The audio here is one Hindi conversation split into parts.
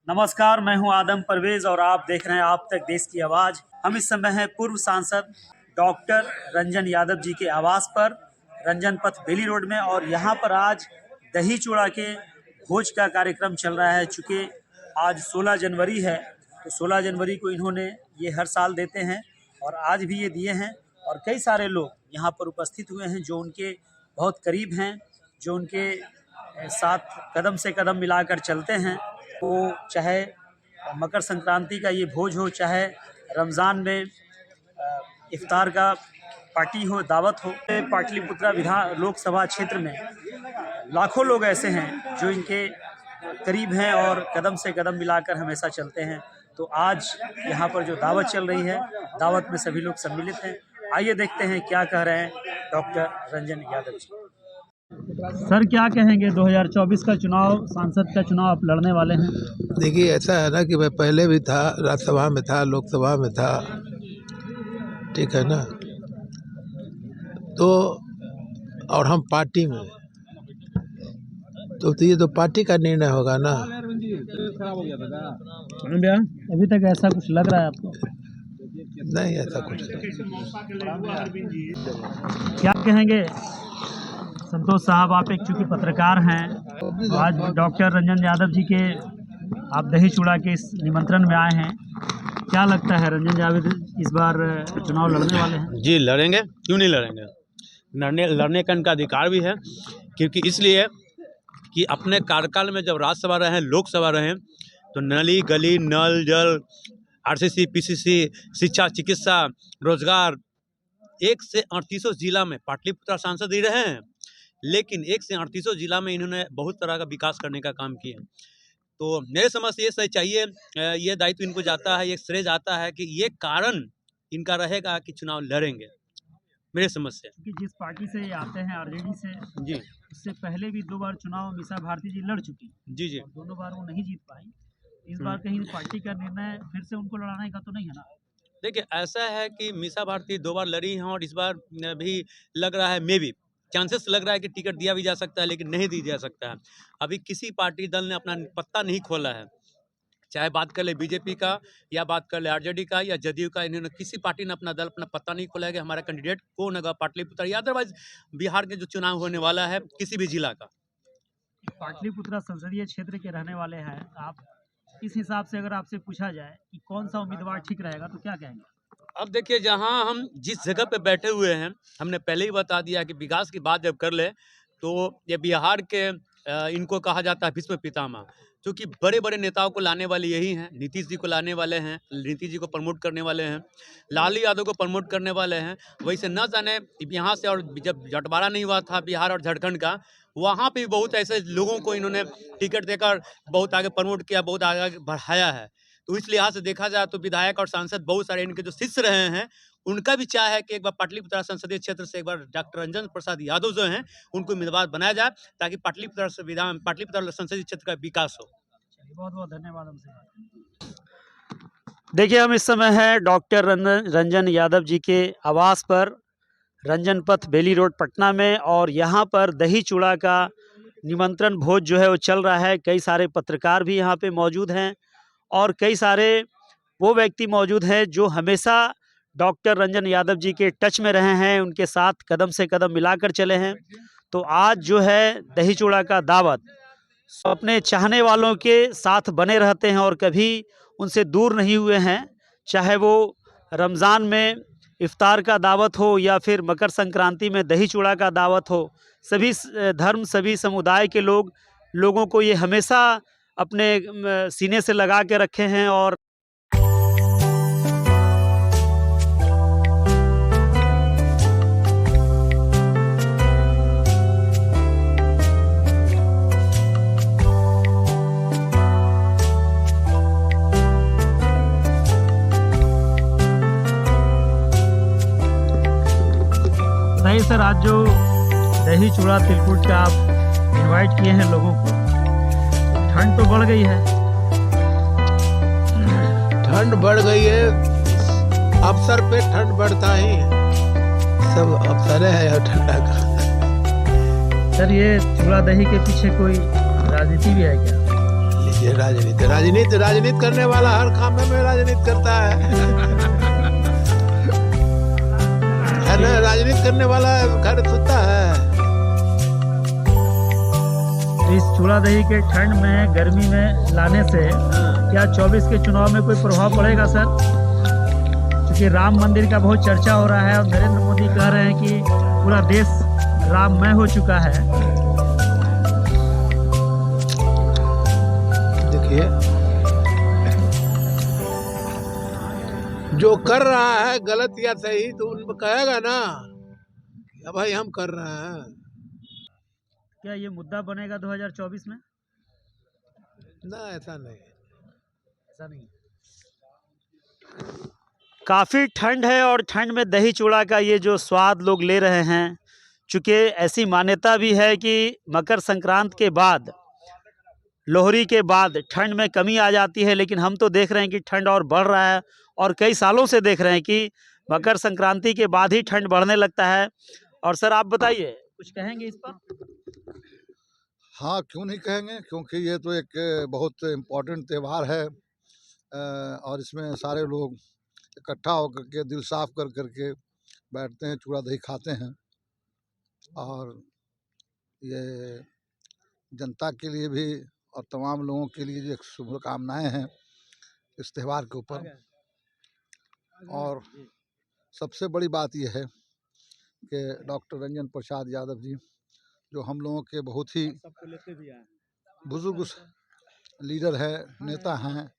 नमस्कार, मैं हूं आदम परवेज और आप देख रहे हैं आप तक देश की आवाज। हम इस समय हैं पूर्व सांसद डॉक्टर रंजन यादव जी के आवास पर रंजन पथ बेली रोड में, और यहां पर आज दही चूड़ा के भोज का कार्यक्रम चल रहा है। चूँकि आज 16 जनवरी है, तो 16 जनवरी को इन्होंने ये हर साल देते हैं और आज भी ये दिए हैं। और कई सारे लोग यहाँ पर उपस्थित हुए हैं जो उनके बहुत करीब हैं, जो उनके साथ कदम से कदम मिलाकर चलते हैं। वो चाहे मकर संक्रांति का ये भोज हो, चाहे रमज़ान में इफ्तार का पार्टी हो, दावत हो। पाटलिपुत्रा लोकसभा क्षेत्र में लाखों लोग ऐसे हैं जो इनके करीब हैं और कदम से कदम मिलाकर हमेशा चलते हैं। तो आज यहाँ पर जो दावत चल रही है, दावत में सभी लोग सम्मिलित हैं। आइए देखते हैं क्या कह रहे हैं डॉक्टर रंजन यादव जी। सर, क्या कहेंगे 2024 का चुनाव, सांसद का चुनाव आप लड़ने वाले हैं? देखिए, ऐसा है ना कि मैं पहले भी था, राज्यसभा में था, लोकसभा में था, ठीक है ना। तो और हम पार्टी में, तो ये तो पार्टी का निर्णय होगा ना। अभी तक ऐसा कुछ लग रहा है आपको? नहीं, ऐसा कुछ नहीं। क्या कहेंगे संतोष साहब, आप एक चूँकि पत्रकार हैं, आज डॉक्टर रंजन यादव जी के आप दही चूड़ा के इस निमंत्रण में आए हैं। क्या लगता है, रंजन यादव इस बार चुनाव लड़ने वाले हैं? जी लड़ेंगे, क्यों नहीं लड़ेंगे। लड़ने का इनका अधिकार भी है, क्योंकि इसलिए कि अपने कार्यकाल में जब राज्यसभा रहे, लोकसभा रहे, तो नली गली, नल जल, आरसीसी, पीसीसी, शिक्षा, चिकित्सा, रोजगार, 1 से 38 जिला में पाटलिपुत्रा सांसद ही रहे हैं। लेकिन 1 से 38 जिला में इन्होंने बहुत तरह का विकास करने का काम किया। तो मेरे समझ से ये सही चाहिए, ये दायित्व इनको जाता है, ये श्रेय जाता है कि ये कारण इनका रहेगा कि चुनाव लड़ेंगे। मेरे समझ से कि जिस पार्टी से ये आते हैं, आरजेडी से, जी, इससे पहले भी 2 बार चुनाव मीसा भारती जी लड़ चुकी। जी जी, दोनों बार वो नहीं जीत पाई। इस बार कहीं पार्टी का निर्णय फिर से उनको लड़ाने का तो नहीं है ना? देखिए, ऐसा है कि मीसा भारती 2 बार लड़ी हैं और इस बार भी लग रहा है, मे बी चांसेस लग रहा है कि टिकट दिया भी जा सकता है, लेकिन नहीं दिया जा सकता है। अभी किसी पार्टी दल ने अपना पत्ता नहीं खोला है, चाहे बात कर ले बीजेपी का या बात कर ले आरजेडी का या जदयू का। इन्होंने किसी पार्टी ने अपना दल, अपना पत्ता नहीं खोला है कि हमारा कैंडिडेट कौन होगा पाटलिपुत्र या अदरवाइज बिहार के जो चुनाव होने वाला है किसी भी जिला का। पाटलिपुत्रा संसदीय क्षेत्र के रहने वाले हैं आप, इस हिसाब से अगर आपसे पूछा जाए कि कौन सा उम्मीदवार ठीक रहेगा तो क्या कहेंगे? अब देखिए, जहां हम जिस जगह पे बैठे हुए हैं, हमने पहले ही बता दिया कि विकास की बात जब कर ले तो ये बिहार के इनको कहा जाता है भीष्म पितामह, क्योंकि बड़े बड़े नेताओं को लाने वाले यही हैं। नीतीश जी को लाने वाले हैं, नीतीश जी को प्रमोट करने वाले हैं, लालू यादव को प्रमोट करने वाले हैं। वैसे न जाने यहाँ से, और जब बंटवारा नहीं हुआ था बिहार और झारखंड का, वहाँ पे भी बहुत ऐसे लोगों को इन्होंने टिकट देकर बहुत आगे प्रमोट किया, बहुत आगे बढ़ाया है। तो इस लिहाज से देखा जाए तो विधायक और सांसद बहुत सारे इनके जो शिष्य रहे हैं, उनका भी चाह है कि एक बार पाटलिपुत्रा संसदीय क्षेत्र से एक बार डॉक्टर रंजन प्रसाद यादव जो हैं उनको उम्मीदवार बनाया जाए, ताकि पाटलिपुत्रा संसदीय क्षेत्र का विकास हो। बहुत बहुत धन्यवाद हमसे। देखिए, हम इस समय है डॉक्टर रंजन यादव जी के आवास पर, रंजन पथ बेली रोड पटना में, और यहाँ पर दही चूड़ा का निमंत्रण भोज जो है वो चल रहा है। कई सारे पत्रकार भी यहाँ पे मौजूद हैं और कई सारे वो व्यक्ति मौजूद हैं जो हमेशा डॉक्टर रंजन यादव जी के टच में रहे हैं, उनके साथ कदम से कदम मिलाकर चले हैं। तो आज जो है दही चूड़ा का दावत, अपने चाहने वालों के साथ बने रहते हैं और कभी उनसे दूर नहीं हुए हैं। चाहे वो रमज़ान में इफ्तार का दावत हो या फिर मकर संक्रांति में दही चूड़ा का दावत हो, सभी धर्म, सभी समुदाय के लोगों को ये हमेशा अपने सीने से लगा के रखे हैं। और नहीं सर, आज जो दही चूड़ा तिलकुट का आप इनवाइट किए हैं लोगों को, ठंड तो बढ़ गई है। ठंड बढ़ गई है, अवसर पे ठंड बढ़ता ही है, सब अवसर है ठंडा का। सर, ये चूड़ा दही के पीछे कोई राजनीति भी है क्या? ये राजनीति करने वाला हर काम में राजनीति करता है ना। राजनीति करने वाला घर सुनता है। इस चूड़ा दही के ठंड में गर्मी में लाने से क्या 24 के चुनाव में कोई प्रभाव पड़ेगा सर? क्योंकि राम मंदिर का बहुत चर्चा हो रहा है और नरेंद्र मोदी कह रहे हैं कि पूरा देश राममय हो चुका है। देखिए, जो कर रहा है गलत या सही तो उनको कहेगा ना कि भाई हम कर रहे हैं। क्या ये मुद्दा बनेगा 2024 में? ना, ऐसा नहीं। ऐसा नहीं। काफ़ी ठंड है और ठंड में दही चूड़ा का ये जो स्वाद लोग ले रहे हैं, चूँकि ऐसी मान्यता भी है कि मकर संक्रांत के बाद, लोहड़ी के बाद ठंड में कमी आ जाती है, लेकिन हम तो देख रहे हैं कि ठंड और बढ़ रहा है और कई सालों से देख रहे हैं कि मकर संक्रांति के बाद ही ठंड बढ़ने लगता है। और सर आप बताइए, कुछ कहेंगे इस पर? हाँ, क्यों नहीं कहेंगे, क्योंकि ये तो एक बहुत इम्पोर्टेंट त्यौहार है और इसमें सारे लोग इकट्ठा होकर के दिल साफ कर करके बैठते हैं, चूड़ा दही खाते हैं। और ये जनता के लिए भी और तमाम लोगों के लिए जो एक शुभकामनाएं हैं इस त्यौहार के ऊपर। और सबसे बड़ी बात यह है कि डॉक्टर रंजन प्रसाद यादव जी, जो हम लोगों के बहुत ही बुजुर्ग लीडर है, नेता हैं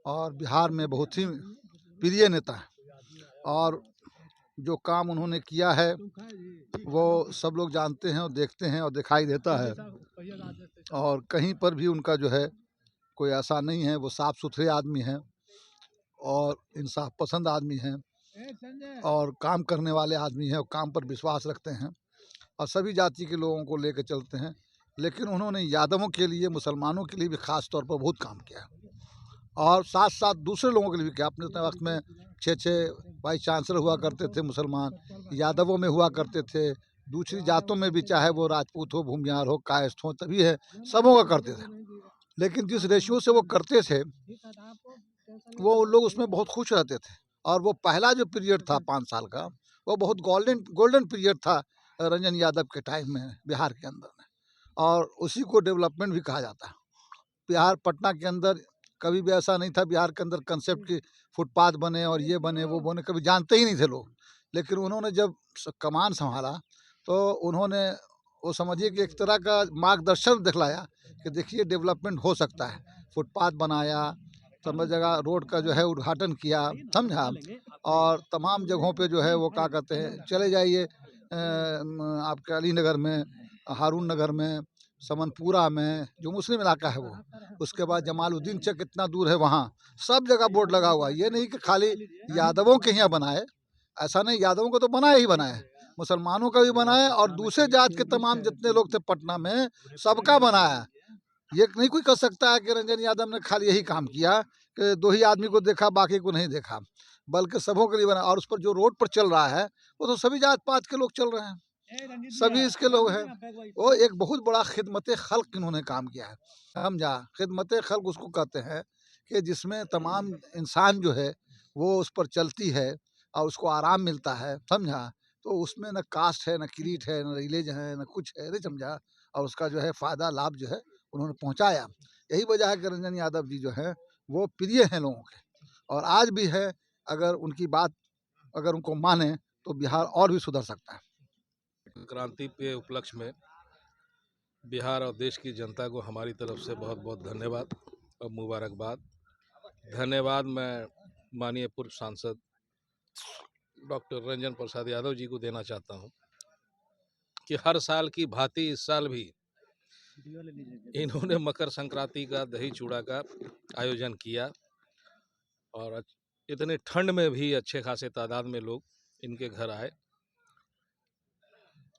और बिहार में बहुत ही प्रिय नेता हैं, और जो काम उन्होंने किया है वो सब लोग जानते हैं और देखते हैं और दिखाई देता है। और कहीं पर भी उनका जो है कोई ऐसा नहीं है, वो साफ सुथरे आदमी हैं और इंसाफ पसंद आदमी हैं और काम करने वाले आदमी हैं और काम पर विश्वास रखते हैं और सभी जाति के लोगों को लेकर चलते हैं। लेकिन उन्होंने यादवों के लिए, मुसलमानों के लिए भी ख़ास तौर पर बहुत काम किया और साथ साथ दूसरे लोगों के लिए भी किया। अपने वक्त में 6 वाइस चांसलर हुआ करते थे मुसलमान, यादवों में हुआ करते थे, दूसरी जातों में भी, चाहे वो राजपूत हो, भूमियार हो, कायस्थ हो, तभी है, सबों का करते थे। लेकिन जिस रेशियो से वो करते थे वो लोग उसमें बहुत खुश रहते थे। और वो पहला जो पीरियड था 5 साल का, वो बहुत गोल्डन पीरियड था रंजन यादव के टाइम में बिहार के अंदर में, और उसी को डेवलपमेंट भी कहा जाता है। बिहार, पटना के अंदर कभी भी ऐसा नहीं था बिहार के अंदर कंसेप्ट की फुटपाथ बने और ये बने वो बने, कभी जानते ही नहीं थे लोग। लेकिन उन्होंने जब कमान संभाला तो उन्होंने वो समझिए कि एक तरह का मार्गदर्शन दिखलाया कि देखिए डेवलपमेंट हो सकता है। फुटपाथ बनाया, सब जगह रोड का जो है उद्घाटन किया, समझा। और तमाम जगहों पे जो है वो क्या कहते हैं, चले जाइए आपके अलीनगर में, हारून नगर में, समनपुरा में जो मुस्लिम इलाका है वो, उसके बाद जमालुद्दीन चक कितना दूर है, वहाँ सब जगह बोर्ड लगा हुआ है। ये नहीं कि खाली यादवों के यहाँ बनाए, ऐसा नहीं, यादवों को तो बनाए ही बनाए, मुसलमानों का भी बनाया और दूसरे जात के तमाम जितने लोग थे पटना में सबका बनाया। ये नहीं कोई कह सकता है कि रंजन यादव ने खाली यही काम किया कि 2 ही आदमी को देखा बाकी को नहीं देखा, बल्कि सबों के लिए बना। और उस पर जो रोड पर चल रहा है वो तो सभी जात पात के लोग चल रहे हैं, सभी इसके लोग हैं। वो एक बहुत बड़ा खिदमत खल्क इन्होंने काम किया है, समझा। खिदमत खल्क उसको कहते हैं कि जिसमें तमाम इंसान जो है वो उस पर चलती है और उसको आराम मिलता है, समझा। तो उसमें न कास्ट है, न क्रीड है, न रिलीजन है, न कुछ है, नहीं समझा। और उसका जो है फ़ायदा लाभ जो है उन्होंने पहुंचाया। यही वजह है कि रंजन यादव जी जो है वो प्रिय हैं लोगों के, और आज भी है। अगर उनकी बात अगर उनको माने तो बिहार और भी सुधर सकता है। क्रांति के उपलक्ष्य में बिहार और देश की जनता को हमारी तरफ से बहुत बहुत धन्यवाद और मुबारकबाद। धन्यवाद मैं माननीय पूर्व सांसद डॉक्टर रंजन प्रसाद यादव जी को देना चाहता हूं कि हर साल की भांति इस साल भी इन्होंने मकर संक्रांति का दही चूड़ा का आयोजन किया और इतने ठंड में भी अच्छे खासे तादाद में लोग इनके घर आए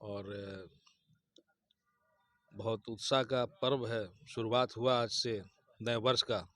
और बहुत उत्साह का पर्व है। शुरुआत हुआ आज से नए वर्ष का,